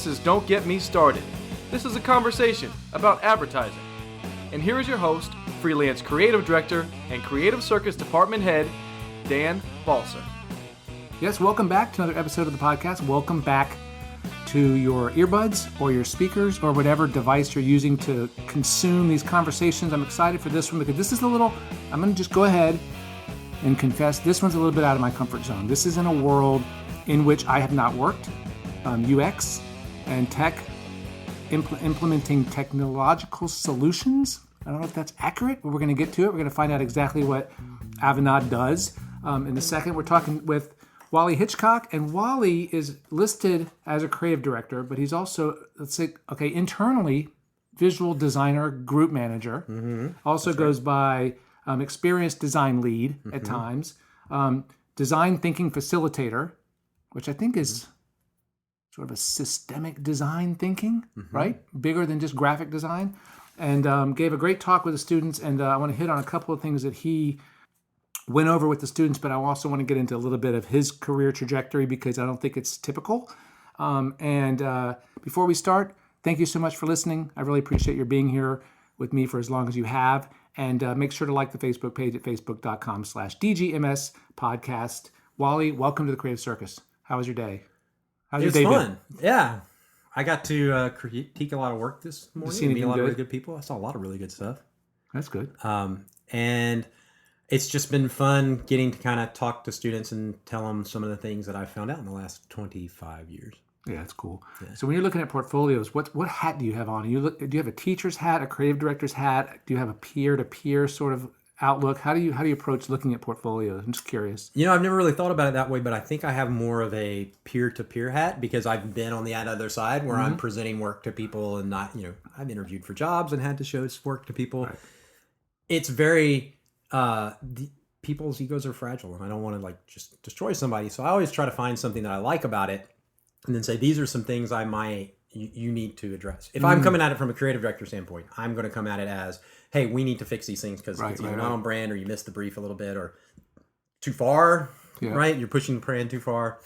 is Don't Get Me Started. This is a conversation about advertising. And here is your host, freelance creative director and creative circus department head, Dan Balser. Yes, welcome back to another episode of the podcast. Welcome back to your earbuds or your speakers or whatever device you're using to consume these conversations. I'm excited for this one because this is I'm going to just go ahead and confess, this one's a little bit out of my comfort zone. This is in a world in which I have not worked. UX and tech, implementing technological solutions. I don't know if that's accurate, but we're going to get to it. We're going to find out exactly what Avanade does. In a second, we're talking with Wally Hitchcock, and Wally is listed as a creative director, but he's also, internally, visual designer, group manager. Mm-hmm. Also that's goes by experienced design lead at times, design thinking facilitator, which I think is sort of a systemic design thinking, right? Bigger than just graphic design. And gave a great talk with the students, and I want to hit on a couple of things that he went over with the students, but I also want to get into a little bit of his career trajectory because I don't think it's typical. Before we start, thank you so much for listening. I really appreciate your being here with me for as long as you have. And make sure to like the Facebook page at facebook.com/DGMS podcast. Wally, welcome to the Creative Circus. How was your day? How's your day fun. Been? Yeah. I got to critique a lot of work this morning. Meet a lot of really good people. I saw a lot of really good stuff. That's good. And it's just been fun getting to kind of talk to students and tell them some of the things that I've found out in the last 25 years. Yeah, that's cool. Yeah. So when you're looking at portfolios, what hat do you have on? Do you have a teacher's hat, a creative director's hat? Do you have a peer-to-peer sort of outlook? How do you approach looking at portfolios? I'm just curious. I've never really thought about it that way, but I think I have more of a peer-to-peer hat because I've been on the other side where I'm presenting work to people and not, I've interviewed for jobs and had to show work to people. Right. It's very, people's egos are fragile and I don't want to just destroy somebody. So I always try to find something that I like about it and then say, these are some things you need to address. If I'm coming at it from a creative director standpoint, I'm going to come at it as, hey, we need to fix these things because it's either not on brand or you missed the brief a little bit or too far, right? You're pushing the brand too far.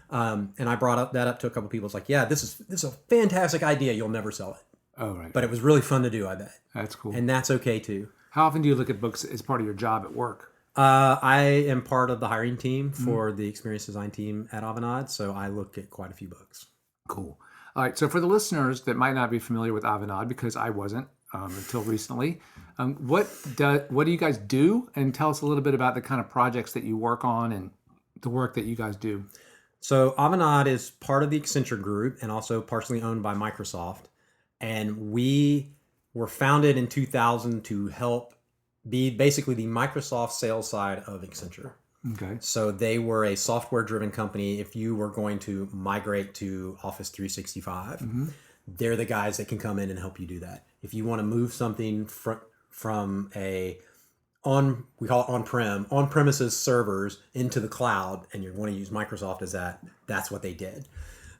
And I brought that up to a couple people. It's like, yeah, this is a fantastic idea. You'll never sell it. Oh, right. But it was really fun to do, I bet. That's cool. And that's okay too. How often do you look at books as part of your job at work? I am part of the hiring team for the experience design team at Avanade, so I look at quite a few books. Cool. All right, so for the listeners that might not be familiar with Avanade, because I wasn't until recently, what do you guys do? And tell us a little bit about the kind of projects that you work on and the work that you guys do. So Avanade is part of the Accenture group and also partially owned by Microsoft, and we were founded in 2000 to help be basically the Microsoft sales side of Accenture. Okay. So they were a software-driven company. If you were going to migrate to Office 365, they're the guys that can come in and help you do that. If you want to move something from we call it on-premises servers into the cloud, and you want to use Microsoft as that's what they did.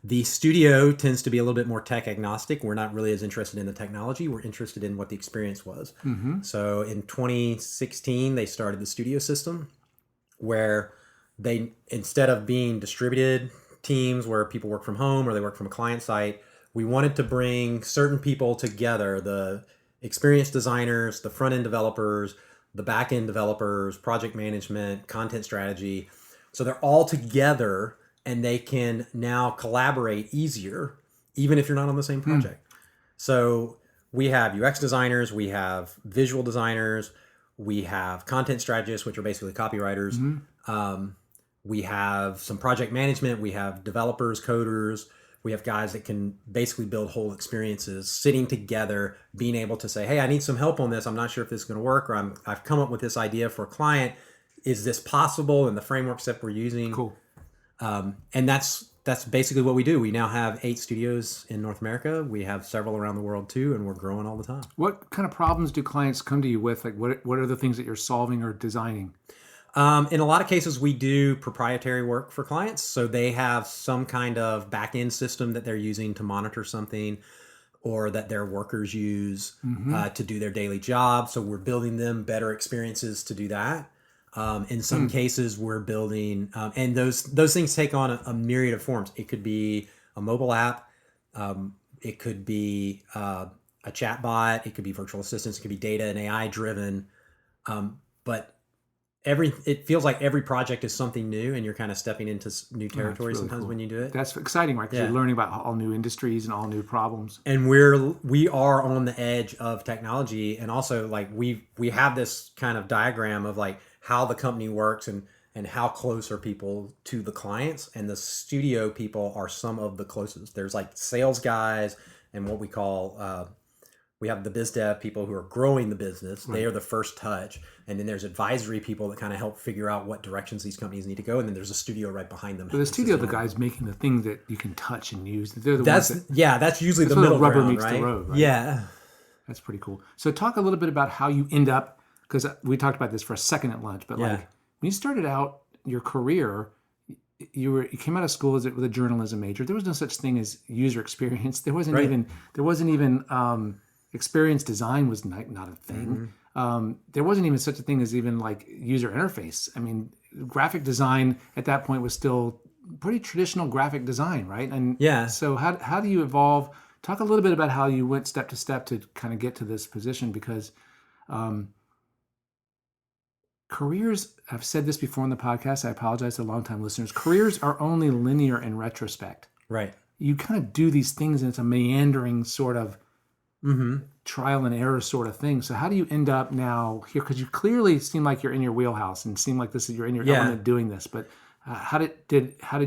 The studio tends to be a little bit more tech agnostic. We're not really as interested in the technology. We're interested in what the experience was. So in 2016, they started the studio system where they, instead of being distributed teams where people work from home or they work from a client site, we wanted to bring certain people together, the experience designers, the front-end developers, the back-end developers, project management, content strategy. So they're all together and they can now collaborate easier, even if you're not on the same project. So we have UX designers, we have visual designers, we have content strategists, which are basically copywriters. We have some project management, we have developers, coders, we have guys that can basically build whole experiences, sitting together, being able to say, hey, I need some help on this. I'm not sure if this is going to work, or I've come up with this idea for a client. Is this possible in the frameworks that we're using? Cool. And that's basically what we do. We now have 8 studios in North America. We have several around the world too, and we're growing all the time. What kind of problems do clients come to you with? Like, what are the things that you're solving or designing? In a lot of cases, we do proprietary work for clients. So they have some kind of back-end system that they're using to monitor something, or that their workers use to do their daily job. So we're building them better experiences to do that. In some cases, we're building, and those things take on a myriad of forms. It could be a mobile app. It could be a chatbot. It could be virtual assistants. It could be data and AI driven. But it feels like every project is something new, and you're kind of stepping into new territory sometimes when you do it. That's exciting, right? Because you're learning about all new industries and all new problems. And we are on the edge of technology, and also like we have this kind of diagram of like how the company works and how close are people to the clients, and the studio people are some of the closest. There's like sales guys and what we call we have the biz dev people who are growing the business. Right. They are the first touch. And then there's advisory people that kind of help figure out what directions these companies need to go. And then there's a studio right behind them. But the studio, the guys making the things that you can touch and use. They're the that's ones that, that's usually the middle rubber ground, meets right? the road, right? Yeah. That's pretty cool. So talk a little bit about how you end up, because we talked about this for a second at lunch, but like when you started out your career, you came out of school with a journalism major. There was no such thing as user experience. There wasn't even experience design was not a thing. Mm-hmm. There wasn't even such a thing as even like user interface. I mean, graphic design at that point was still pretty traditional graphic design, right? And so how do you evolve? Talk a little bit about how you went step to step to kind of get to this position, because careers, I've said this before on the podcast, I apologize to longtime listeners, careers are only linear in retrospect. Right. You kind of do these things and it's a meandering sort of trial and error sort of thing. So how do you end up now here? Because you clearly seem like you're in your wheelhouse and seem like you're in your element doing this. But how did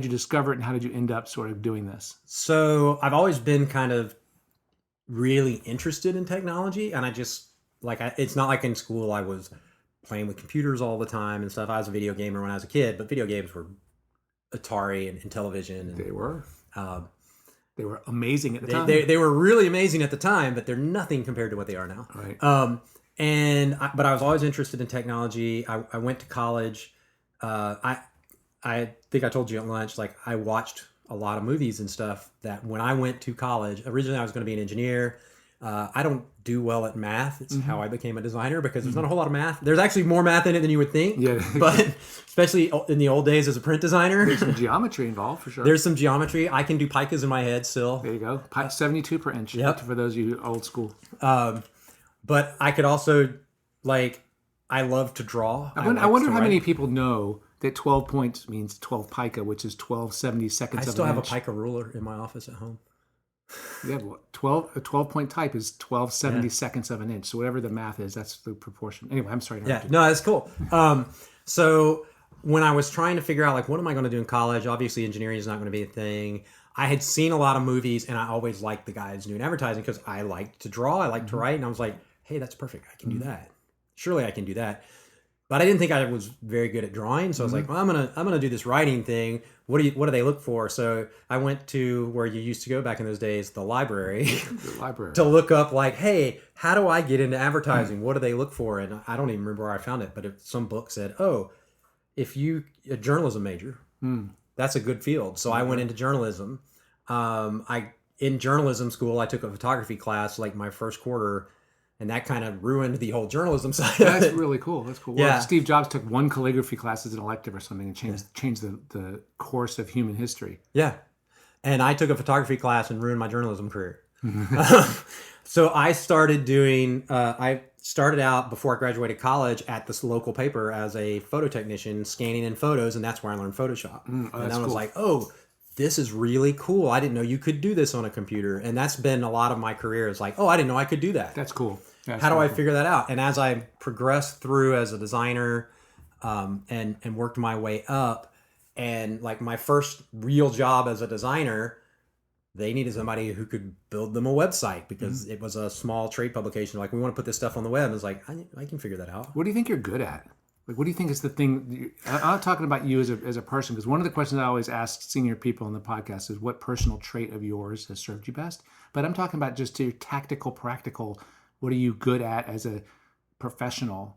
you discover it, and how did you end up sort of doing this? So I've always been kind of really interested in technology, and I just it's not like in school I was playing with computers all the time and stuff. I was a video gamer when I was a kid, but video games were Atari and Television. And, they were. They were amazing at the time. They were really amazing at the time, but they're nothing compared to what they are now. Right. But I was always interested in technology. I went to college. I think I told you at lunch, like I watched a lot of movies and stuff that when I went to college, originally I was going to be an engineer. I don't do well at math. It's how I became a designer, because there's not a whole lot of math. There's actually more math in it than you would think. Yeah. But especially in the old days as a print designer. There's some geometry involved for sure. There's some geometry. I can do picas in my head still. There you go. 72 per inch. Yep. For those of you old school. But I could also, I love to draw. I wonder how many people know that 12 points means 12 pica, which is 12 70-seconds of an inch. I still have a pica ruler in my office at home. Yeah, a 12-point type is 12 70-seconds of an inch. So whatever the math is, that's the proportion. Anyway, I'm sorry. No, that's cool. So when I was trying to figure out, what am I going to do in college? Obviously, engineering is not going to be a thing. I had seen a lot of movies, and I always liked the guys doing advertising because I liked to draw. I liked to write. And I was like, hey, that's perfect. I can do that. Surely I can do that. But I didn't think I was very good at drawing, so I was like, well, I'm gonna do this writing thing. What do they look for? So I went to where you used to go back in those days, the library, to look up hey, how do I get into advertising? What do they look for? And I don't even remember where I found it, but some book said, if you a journalism major, that's a good field. So I went into journalism. In journalism school, I took a photography class my first quarter. And that kind of ruined the whole journalism side. That's really cool. That's cool. Well, Steve Jobs took one calligraphy class as an elective or something and changed the course of human history. Yeah. And I took a photography class and ruined my journalism career. So I started I started out before I graduated college at this local paper as a photo technician, scanning in photos, and that's where I learned Photoshop. And I was like, this is really cool. I didn't know you could do this on a computer. And that's been a lot of my career is I didn't know I could do that. That's cool. How do I figure that out? And as I progressed through as a designer and worked my way up, and my first real job as a designer, they needed somebody who could build them a website because it was a small trade publication. We want to put this stuff on the web. It's I can figure that out. What do you think you're good at? What do you think is the thing? I'm not talking about you as a person, because one of the questions I always ask senior people on the podcast is what personal trait of yours has served you best? But I'm talking about just your tactical, practical, what are you good at as a professional?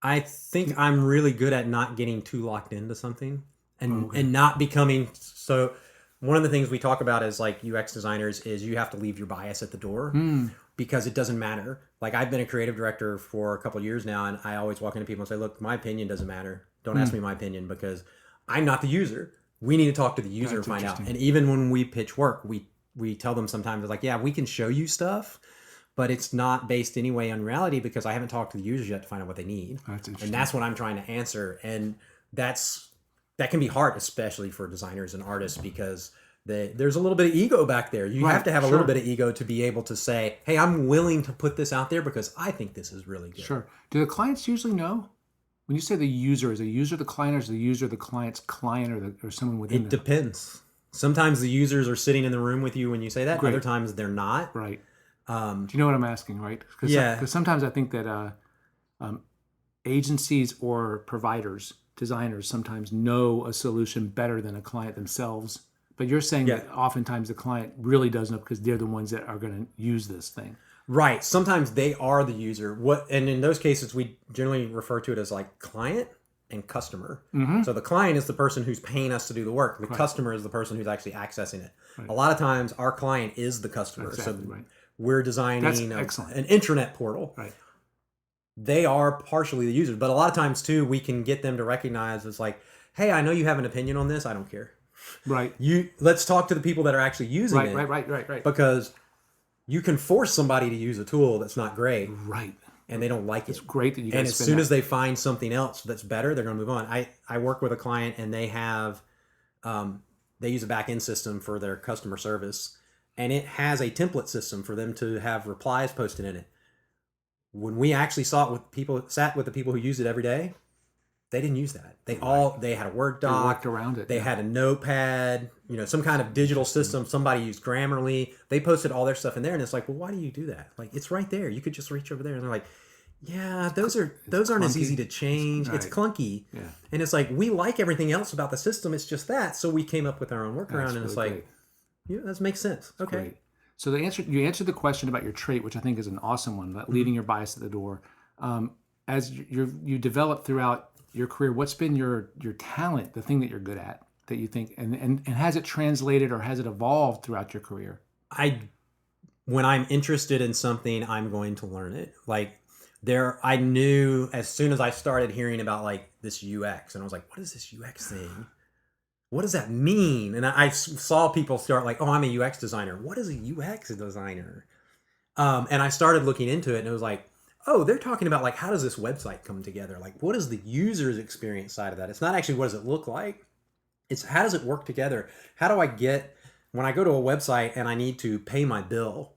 I think I'm really good at not getting too locked into something and not becoming so. One of the things we talk about as UX designers is you have to leave your bias at the door. Because it doesn't matter. I've been a creative director for a couple of years now, and I always walk into people and say, look, my opinion doesn't matter. Don't ask me my opinion because I'm not the user. We need to talk to the user and find out. And even when we pitch work, we we tell them sometimes, it's like, yeah, we can show you stuff, but it's not based anyway on reality because I haven't talked to the users yet to find out what they need. That's interesting. And that's what I'm trying to answer. And that can be hard, especially for designers and artists, because there's a little bit of ego back there. You have to have a little bit of ego to be able to say, hey, I'm willing to put this out there because I think this is really good. Sure. Do the clients usually know? When you say the user, is the user the client, or is the user the client's client, or someone within It depends. Sometimes the users are sitting in the room with you when you say that. Great. Other times they're not. Right. Do you know what I'm asking, right? Because sometimes I think that agencies or providers, designers, sometimes know a solution better than a client themselves. But you're saying that oftentimes the client really does know because they're the ones that are going to use this thing. Right. Sometimes they are the user. And in those cases, we generally refer to it as like client and customer. Mm-hmm. So the client is the person who's paying us to do the work. The customer is the person who's actually accessing it. Right. A lot of times our client is the customer. Exactly, so we're designing an intranet portal. Right. They are partially the users. But a lot of times too, we can get them to recognize it's like, hey, I know you have an opinion on this. I don't care. Right. Let's talk to the people that are actually using it. Right. Because you can force somebody to use a tool that's not great. Right. And they don't like it. It's great that you guys And as soon as they find something else that's better, they're going to move on. I work with a client and they have, they use a back-end system for their customer service, and it has a template system for them to have replies posted in it. When we actually sat with the people who use it every day, they didn't use that. They had a Word doc. They worked around it. They had a notepad, some kind of digital system. Somebody used Grammarly. They posted all their stuff in there, and it's like, well, why do you do that? Like, it's right there. You could just reach over there. And they're like, yeah, those aren't as easy to change. It's clunky. Yeah. And it's like, we like everything else about the system. It's just that. So we came up with our own workaround, and it's like, yeah, that makes sense. Okay. Great. So you answered the question about your trait, which I think is an awesome one, about leaving your bias at the door. As you develop throughout your career, what's been your talent, the thing that you're good at, that you think, and has it translated or has it evolved throughout your career? When I'm interested in something, I'm going to learn it. Like I knew as soon as I started hearing about like this UX, and I was like, what is this UX thing? What does that mean? And I saw people start like, oh, I'm a UX designer. What is a UX designer? And I started looking into it, and it was like, oh, they're talking about like, how does this website come together? Like, what is the user's experience side of that? It's not actually what does it look like. It's how does it work together? How do I get, when I go to a website and I need to pay my bill,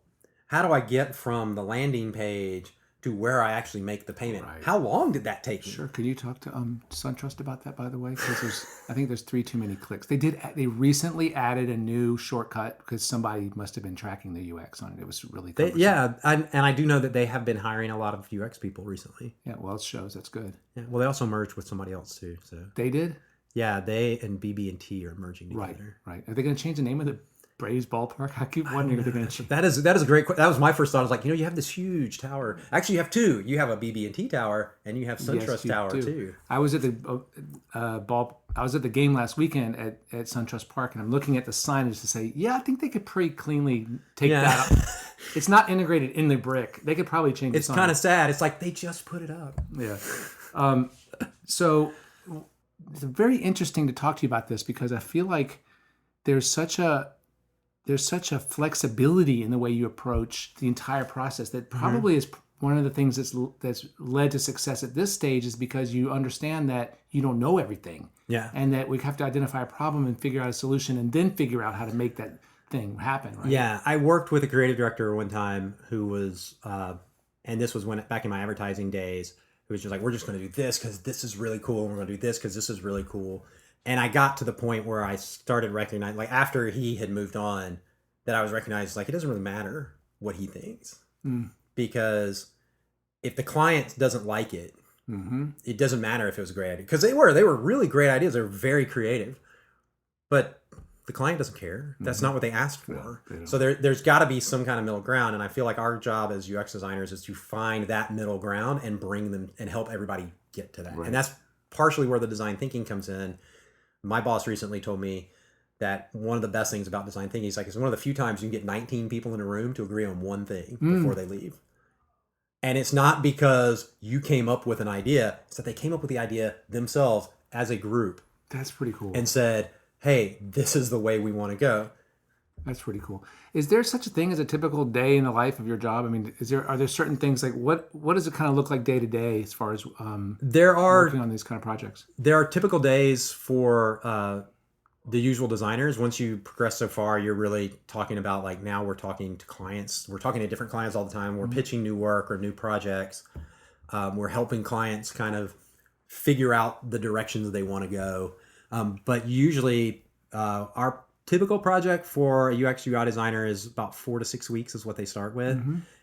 how do I get from the landing page to where I actually make the payment? Right. How long did that take me? Sure. Could you talk to SunTrust about that, by the way? Because I think there's too many clicks. They recently added a new shortcut because somebody must have been tracking the UX on it. It was really cumbersome. I do know that they have been hiring a lot of UX people recently. Yeah, well, it shows. That's good. Yeah, well, they also merged with somebody else too. So they did? Yeah, they and BB&T are merging together. Right. Are they going to change the name of the Braves ballpark? I keep wondering if they're going to change. That is a great question. That was my first thought. I was like, you have this huge tower. Actually, you have two. You have a BB&T tower, and you have SunTrust tower too. I was at the I was at the game last weekend at SunTrust Park, and I'm looking at the signage to say, yeah, I think they could pretty cleanly take that out. It's not integrated in the brick. They could probably change the sign. It's kind of sad. It's like they just put it up. Yeah. So it's very interesting to talk to you about this because I feel like there's such a flexibility in the way you approach the entire process that probably is one of the things that's led to success at this stage is because you understand that you don't know everything. Yeah. And that we have to identify a problem and figure out a solution and then figure out how to make that thing happen, right? Yeah. I worked with a creative director one time who was, and this was back in my advertising days, who was just like, we're just going to do this because this is really cool. And we're going to do this because this is really cool. And I got to the point where I started recognizing, like after he had moved on, that I was recognized like it doesn't really matter what he thinks. Because if the client doesn't like it, it doesn't matter if it was a great idea. Because they were really great ideas. They were very creative. But the client doesn't care. That's not what they asked for. No, so there's got to be some kind of middle ground. And I feel like our job as UX designers is to find that middle ground and bring them and help everybody get to that. Right. And that's partially where the design thinking comes in. My boss recently told me that one of the best things about design thinking is like it's one of the few times you can get 19 people in a room to agree on one thing before they leave. And it's not because you came up with an idea, it's that they came up with the idea themselves as a group. That's pretty cool. And said, hey, this is the way we want to go. That's pretty cool. Is there such a thing as a typical day in the life of your job? I mean, are there certain things like what does it kind of look like day to day as far as working on these kind of projects? There are typical days for the usual designers. Once you progress so far, you're really talking about like now we're talking to clients. We're talking to different clients all the time. We're pitching new work or new projects. We're helping clients kind of figure out the directions they want to go. But usually our typical project for a UX UI designer is about 4 to 6 weeks is what they start with.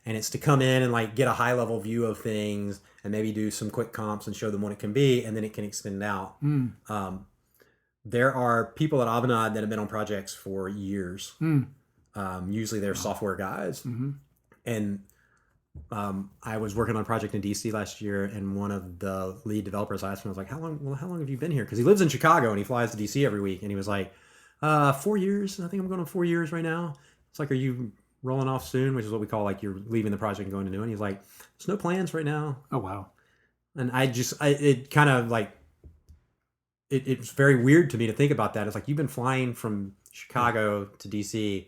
And it's to come in and like get a high level view of things and maybe do some quick comps and show them what it can be. And then it can extend out. There are people at Avanade that have been on projects for years. Usually they're software guys. And I was working on a project in DC last year, and one of the lead developers asked me, I was like, how long have you been here? Because he lives in Chicago and he flies to DC every week. And he was like, 4 years. I think I'm going on 4 years right now. It's like, are you rolling off soon? Which is what we call like you're leaving the project and going to new. And he's like, there's no plans right now. Oh, wow. And it kind of like, it's very weird to me to think about that. It's like, you've been flying from Chicago to DC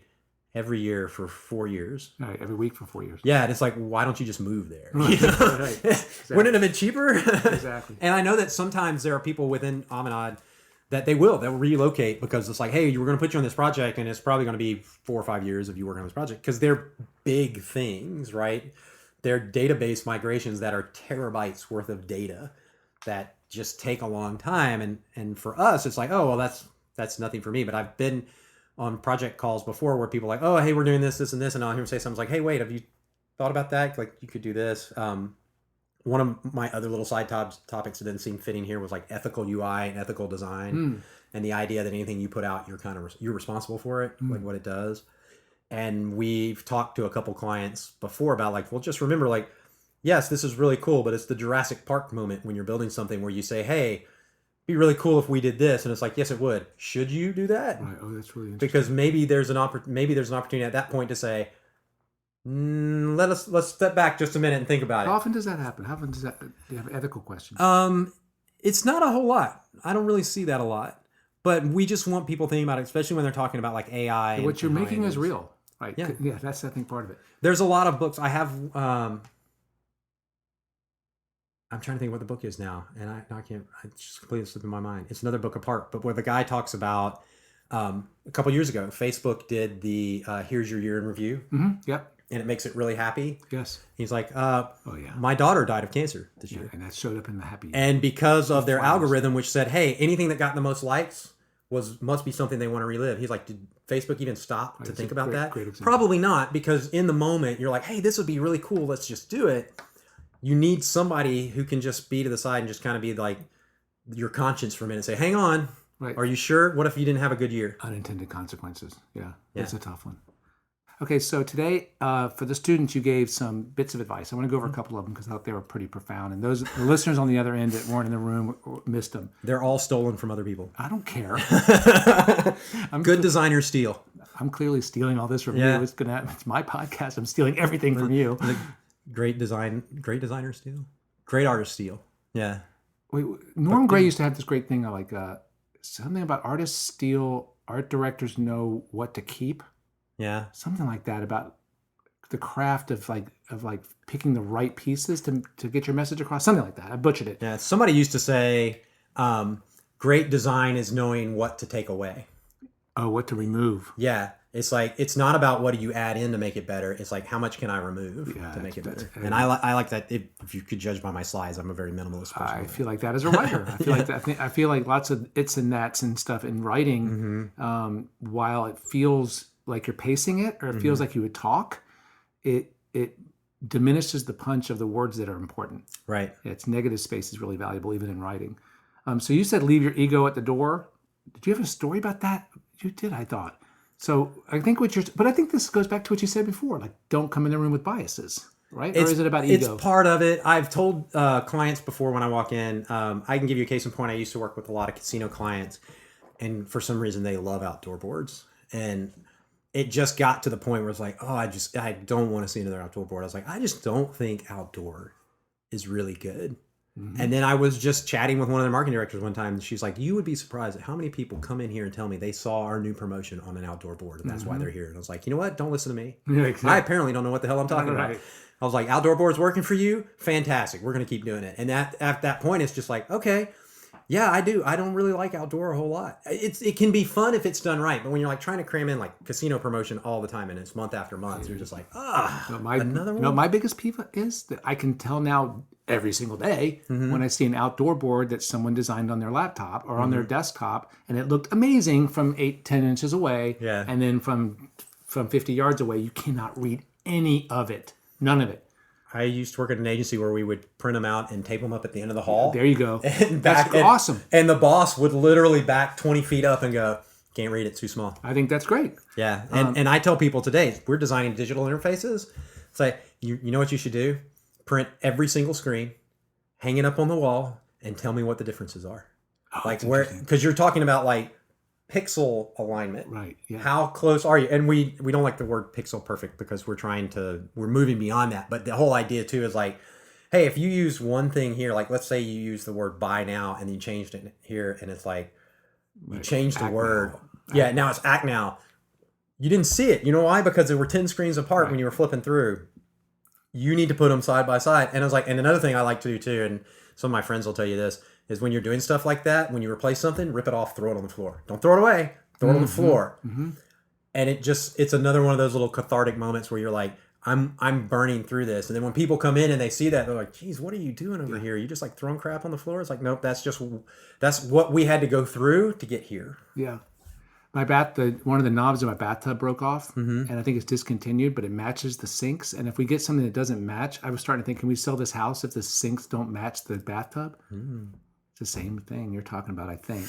every year for 4 years. Right, every week for 4 years. Yeah, and it's like, why don't you just move there? Right. Right. Exactly. Wouldn't it have been cheaper? Exactly. And I know that sometimes there are people within Avanade that they'll relocate because it's like, hey, we're going to put you on this project and it's probably going to be 4 or 5 years of you working on this project because they're big things, right? They're database migrations that are terabytes worth of data that just take a long time. And for us, it's like, oh, well, that's nothing for me. But I've been on project calls before where people are like, oh, hey, we're doing this, and this, and I'll hear them say something like, hey, wait, have you thought about that? Like, you could do this. One of my other little side topics that didn't seem fitting here was like ethical UI and ethical design, and the idea that anything you put out, you're responsible for it, like what it does. And we've talked to a couple clients before about like, well, just remember, like, yes, this is really cool, but it's the Jurassic Park moment when you're building something where you say, hey, it'd be really cool if we did this, and it's like, yes, it would. Should you do that? Right. Oh, that's really interesting. Because maybe there's an opportunity at that point to say, let's step back just a minute and think about it. How often does that happen? How often do you have ethical questions? It's not a whole lot. I don't really see that a lot. But we just want people thinking about it, especially when they're talking about like AI. What you're making is real. Right. Yeah. Yeah, that's I think part of it. There's a lot of books. I have I'm trying to think what the book is now, and I can't. I just completely slipped in my mind. It's another book apart, but where the guy talks about a couple years ago, Facebook did the "Here's Your Year in Review." Yep. And it makes it really happy. Yes. He's like, oh yeah, my daughter died of cancer this year, and that showed up in the happy. And because of their algorithm, which said, hey, anything that got the most likes must be something they want to relive. He's like, did Facebook even stop to think about that? Probably not, because in the moment you're like, hey, this would be really cool. Let's just do it. You need somebody who can just be to the side and just kind of be like your conscience for a minute and say, hang on, are you sure? What if you didn't have a good year? Unintended consequences. Yeah, that's a tough one. Okay, so today for the students, you gave some bits of advice. I want to go over a couple of them because I thought they were pretty profound. And the listeners on the other end that weren't in the room missed them. They're all stolen from other people. I don't care. Good designers steal. I'm clearly stealing all this from you. It's my podcast. I'm stealing everything from you. Great designers steal. Great artists steal. Yeah. Wait, Norm Gray used to have this great thing like something about artists steal, art directors know what to keep. Yeah. Something like that about the craft of picking the right pieces to get your message across. Something like that. I butchered it. Yeah. Somebody used to say, great design is knowing what to take away. Oh, what to remove. Yeah. It's like, it's not about what do you add in to make it better. It's like, how much can I remove to make it better? And I like that. If you could judge by my slides, I'm a very minimalist person. I feel like that as a writer. I feel like lots of its and that's and stuff in writing, while it feels like you're pacing it, or it feels like you would talk, it diminishes the punch of the words that are important. Right. Its negative space is really valuable, even in writing. So you said leave your ego at the door. Did you have a story about that? You did, I thought. So I think but I think this goes back to what you said before, like don't come in the room with biases, right? Or is it about ego? It's part of it. I've told clients before when I walk in, I can give you a case in point. I used to work with a lot of casino clients, and for some reason they love outdoor boards. And it just got to the point where it's like, oh, I don't want to see another outdoor board. I was like, I just don't think outdoor is really good. And then I was just chatting with one of the marketing directors one time, and she's like, you would be surprised at how many people come in here and tell me they saw our new promotion on an outdoor board, and that's why they're here. And I was like, you know what? Don't listen to me. Yeah, exactly. I apparently don't know what the hell I'm talking about. I was like, outdoor board's working for you? Fantastic. We're going to keep doing it. And at that point, it's just like, okay, yeah, I do. I don't really like outdoor a whole lot. It can be fun if it's done right. But when you're like trying to cram in like casino promotion all the time and it's month after month, you're just like, another one. No, my biggest peeve is that I can tell now every single day when I see an outdoor board that someone designed on their laptop or on their desktop, and it looked amazing from 8-10 inches away. Yeah. And then from 50 yards away, you cannot read any of it. None of it. I used to work at an agency where we would print them out and tape them up at the end of the hall. There you go. And that's awesome. And the boss would literally back 20 feet up and go, can't read it, too small. I think that's great. Yeah. And I tell people today, we're designing digital interfaces. It's like, you know what you should do? Print every single screen, hang it up on the wall, and tell me what the differences are. Like where, because you're talking about like pixel alignment. Right. Yeah. How close are you? And we don't like the word pixel perfect because we're moving beyond that. But the whole idea too is like, hey, if you use one thing here, like let's say you use the word buy now and you changed it here and it's like, you changed the word. Yeah. Now it's act now. You didn't see it. You know why? Because there were 10 screens apart when you were flipping through. You need to put them side by side. And I was like, and another thing I like to do too, and some of my friends will tell you this, is when you're doing stuff like that, when you replace something, rip it off, throw it on the floor. Don't throw it away. Throw it on the floor. And it's another one of those little cathartic moments where you're like, I'm burning through this. And then when people come in and they see that, they're like, geez, what are you doing over here? You just like throwing crap on the floor? It's like, nope, that's what we had to go through to get here. Yeah. One of the knobs in my bathtub broke off, and I think it's discontinued, but it matches the sinks. And if we get something that doesn't match, I was starting to think, can we sell this house if the sinks don't match the bathtub? It's the same thing you're talking about, I think.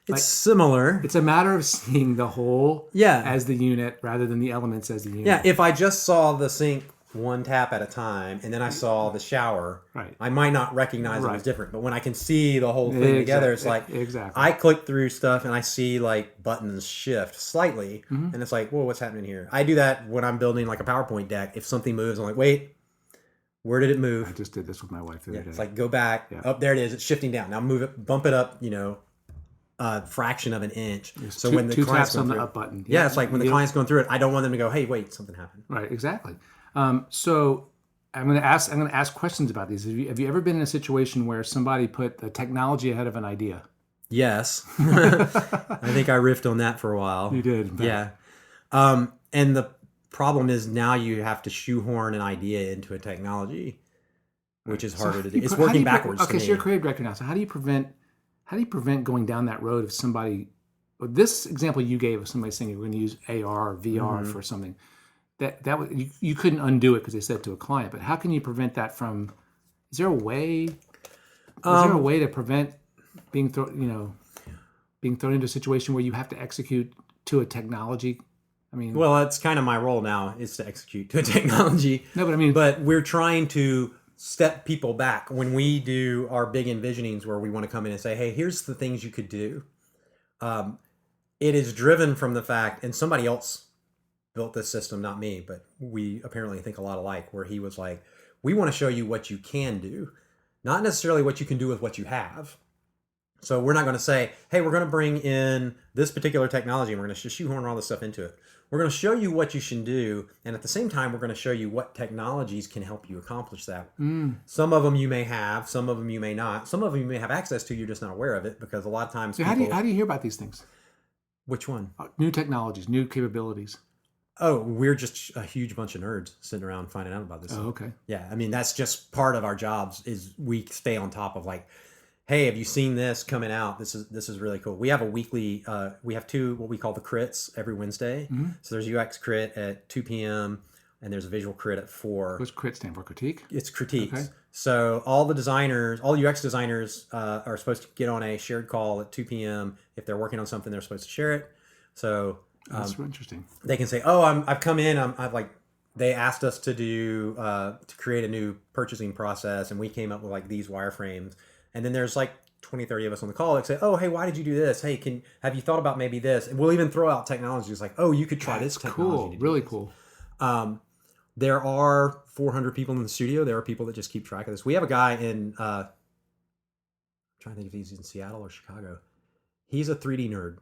It's similar. It's a matter of seeing the whole as the unit rather than the elements as the unit. Yeah, if I just saw the sink one tap at a time and then I saw the shower, I might not recognize it was different. But when I can see the whole thing together, it's like, I click through stuff and I see like buttons shift slightly. And it's like, whoa, what's happening here? I do that when I'm building like a PowerPoint deck. If something moves, I'm like, wait, where did it move? I just did this with my wife the other day. It's like, go back. Oh, there it is. It's shifting down. Now move it, bump it up, a fraction of an inch. So when the client's on the up button. Yeah, it's like when the client's going through it, I don't want them to go, hey, wait, something happened. Right, exactly. So I'm going to ask questions about these. Have you ever been in a situation where somebody put the technology ahead of an idea? Yes. I think I riffed on that for a while. You did. Yeah. And the problem is now you have to shoehorn an idea into a technology, which is harder to do. It's working backwards. Okay, so you're a creative director now. So how do you prevent going down that road of somebody? This example you gave of somebody saying we're going to use AR or VR for something. That you couldn't undo it because they said it to a client. But how can you prevent that from? Is there a way? Is there a way to prevent being thrown into a situation where you have to execute to a technology? I mean, well, that's kind of my role now is to execute to a technology. No, but I mean, but we're trying to step people back when we do our big envisionings where we want to come in and say, hey, here's the things you could do. It is driven from the fact, and somebody else built this system, not me, but we apparently think a lot alike, where he was like, we want to show you what you can do, not necessarily what you can do with what you have. So we're not going to say, hey, we're going to bring in this particular technology and we're going to shoehorn all this stuff into it. We're going to show you what you should do. And at the same time, we're going to show you what technologies can help you accomplish that. Some of them you may have, some of them you may not. Some of them you may have access to, you're just not aware of it because a lot of times so how do you hear about these things? Which one? New technologies, new capabilities. Oh, we're just a huge bunch of nerds sitting around finding out about this. Oh, okay. Yeah, I mean, that's just part of our jobs is we stay on top of like, hey, have you seen this coming out? This is really cool. We have a weekly, we have two, what we call the crits every Wednesday. So there's UX crit at 2 p.m. and there's a visual crit at 4. What's crit stand for? Critique? It's critiques. Okay. So all the designers, all UX designers are supposed to get on a shared call at 2 p.m. If they're working on something, they're supposed to share it. So that's interesting. They can say, oh, I've come in, I've like, they asked us to do, to create a new purchasing process and we came up with like these wireframes. And then there's like 20, 30 of us on the call that say, oh, hey, why did you do this? Hey, have you thought about maybe this? And we'll even throw out technologies like, oh, you could try this technology. Cool, really cool. There are 400 people in the studio. There are people that just keep track of this. We have a guy in trying to think if he's in Seattle or Chicago. He's a 3D nerd.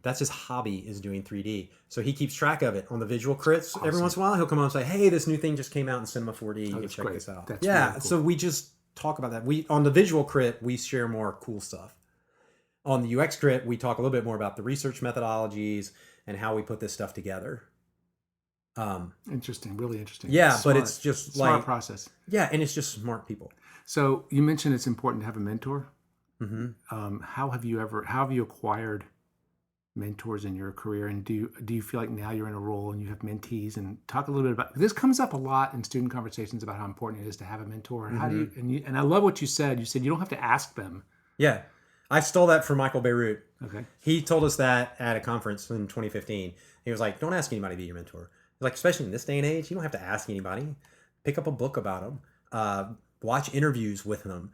That's his hobby, is doing 3D. So he keeps track of it on the visual crits. Awesome. Every once in a while, he'll come on and say, hey, this new thing just came out in Cinema 4D. You can check this out. That's really cool. So we just talk about that. On the visual crit, we share more cool stuff. On the UX crit, we talk a little bit more about the research methodologies and how we put this stuff together. Interesting, really interesting. Yeah, smart, but it's just smart process. Yeah, and it's just smart people. So you mentioned it's important to have a mentor. Mm-hmm. How have you acquired mentors in your career, and do you feel like now you're in a role and you have mentees? And talk a little bit about this. Comes up a lot in student conversations about how important it is to have a mentor, and how do you and I love what you said. You said you don't have to ask them. Yeah, I stole that from Michael Beirut. Okay, he told us that at a conference in 2015. He was like, "Don't ask anybody to be your mentor." Like, especially in this day and age, you don't have to ask anybody. Pick up a book about them. Watch interviews with them.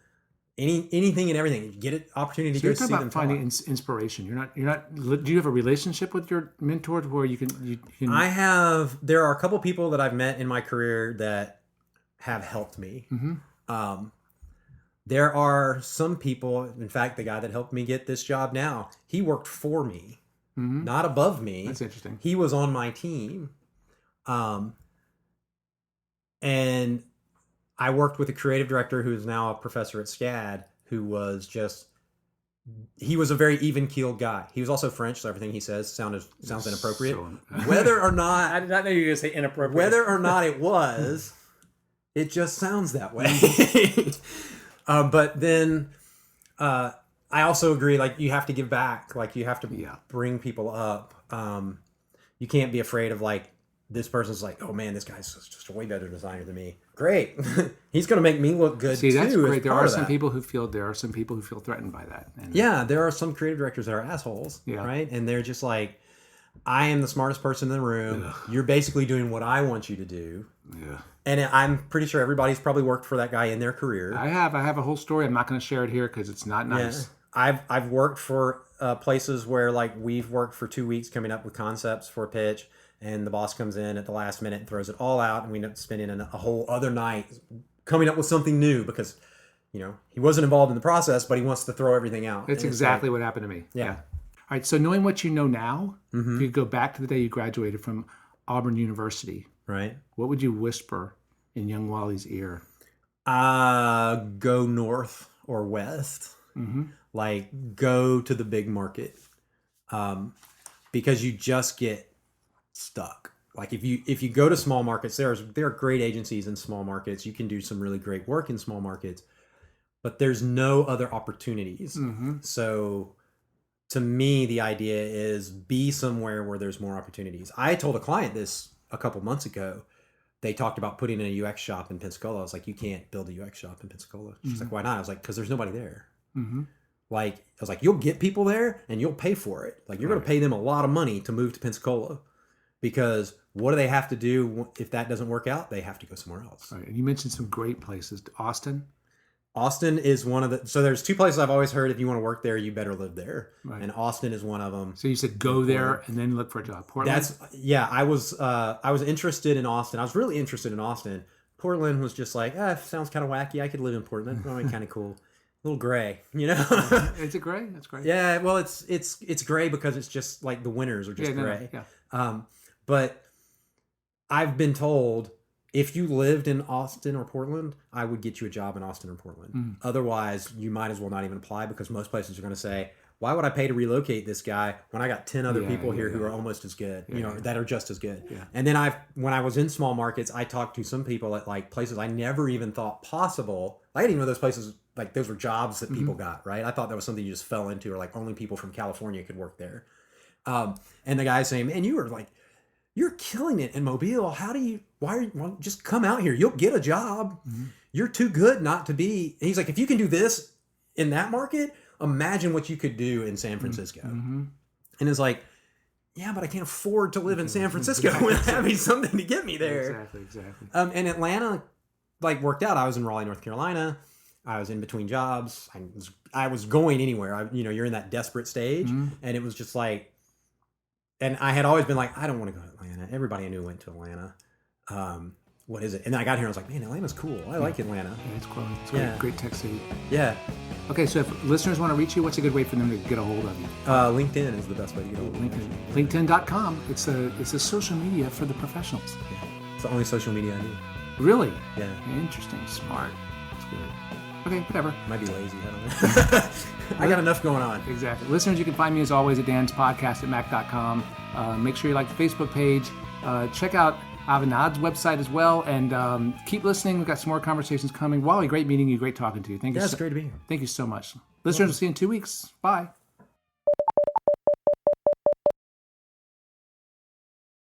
Anything and everything. Get an opportunity to go see them. About finding inspiration. You're not. Do you have a relationship with your mentors where you can? I have. There are a couple people that I've met in my career that have helped me. Mm-hmm. There are some people. In fact, the guy that helped me get this job now, he worked for me, not above me. That's interesting. He was on my team. And I worked with a creative director who is now a professor at SCAD, who was he was a very even-keeled guy. He was also French, so everything he says sounds inappropriate. Whether or not... I did not know you were going to say inappropriate. Whether or not it was, it just sounds that way. But then I also agree, like, you have to give back. Like, you have to bring people up. You can't be afraid of, like, this person's like, oh man, this guy's just a way better designer than me. Great. He's going to make me look good too. See, that's great. There are some people who feel threatened by that. And yeah, there are some creative directors that are assholes, right? And they're just like, I am the smartest person in the room. Ugh. You're basically doing what I want you to do. Yeah. And I'm pretty sure everybody's probably worked for that guy in their career. I have a whole story. I'm not going to share it here because it's not nice. Yeah. I've worked for places where, like, we've worked for 2 weeks coming up with concepts for a pitch. And the boss comes in at the last minute and throws it all out, and we end up spending a whole other night coming up with something new because, he wasn't involved in the process, but he wants to throw everything out. That's exactly what happened to me. Yeah. All right. So knowing what you know now, if you go back to the day you graduated from Auburn University, right? What would you whisper in young Wally's ear? Go north or west. Mm-hmm. Like, go to the big market, because you just get stuck. Like, if you go to small markets, there are great agencies in small markets. You can do some really great work in small markets, but there's no other opportunities. Mm-hmm. So to me, the idea is be somewhere where there's more opportunities. I told a client this a couple months ago. They talked about putting in a UX shop in Pensacola. I was like, you can't build a UX shop in Pensacola. She's like, why not? I was like, because there's nobody there. Mm-hmm. Like, I was like, you'll get people there and you'll pay for it. Like, you're going to pay them a lot of money to move to Pensacola. Because what do they have to do if that doesn't work out? They have to go somewhere else. Right. And you mentioned some great places. Austin is one of the... So there's two places I've always heard, if you want to work there, you better live there. Right. And Austin is one of them. So you said go there and then look for a job. Portland? I was interested in Austin. I was really interested in Austin. Portland was just like, sounds kind of wacky. I could live in Portland. Probably kind of cool. A little gray, Is it gray? That's gray. Yeah, well, it's gray because it's just like the winters are just gray. Yeah. But I've been told if you lived in Austin or Portland, I would get you a job in Austin or Portland. Mm. Otherwise, you might as well not even apply because most places are going to say, why would I pay to relocate this guy when I got 10 other people here who are almost as good, that are just as good. Yeah. And then when I was in small markets, I talked to some people at like places I never even thought possible. I didn't even know those places, like those were jobs that people got, right? I thought that was something you just fell into, or like only people from California could work there. And the guy's saying, man, you're killing it in Mobile. Just come out here. You'll get a job. Mm-hmm. You're too good not to be. And he's like, if you can do this in that market, imagine what you could do in San Francisco. Mm-hmm. And it's like, yeah, but I can't afford to live in San Francisco without having something to get me there. Exactly. And Atlanta, like, worked out. I was in Raleigh, North Carolina. I was in between jobs. I was going anywhere. You're in that desperate stage. Mm-hmm. And it was just like, and I had always been like, I don't want to go to Atlanta. Everybody I knew went to Atlanta. what is it? And then I got here and I was like, man, Atlanta's cool. I like Atlanta. Yeah, it's cool. It's Yeah. great tech city. Yeah. Okay, so if listeners want to reach you, what's a good way for them to get a hold of you? LinkedIn is the best way to get a hold of me. LinkedIn.com. It's a social media for the professionals. Yeah. It's the only social media I need. Really? Yeah. Interesting. Smart. That's good. Okay, whatever. Might be lazy. I don't know. I got enough going on. Exactly. Listeners, you can find me as always at danspodcast@mac.com. Make sure you like the Facebook page. Check out Avanade's website as well, and keep listening. We've got some more conversations coming. Wally, great meeting you. Great talking to you. Thank you. Yeah, it's great to be here. Thank you so much. Listeners, we'll see you in 2 weeks. Bye.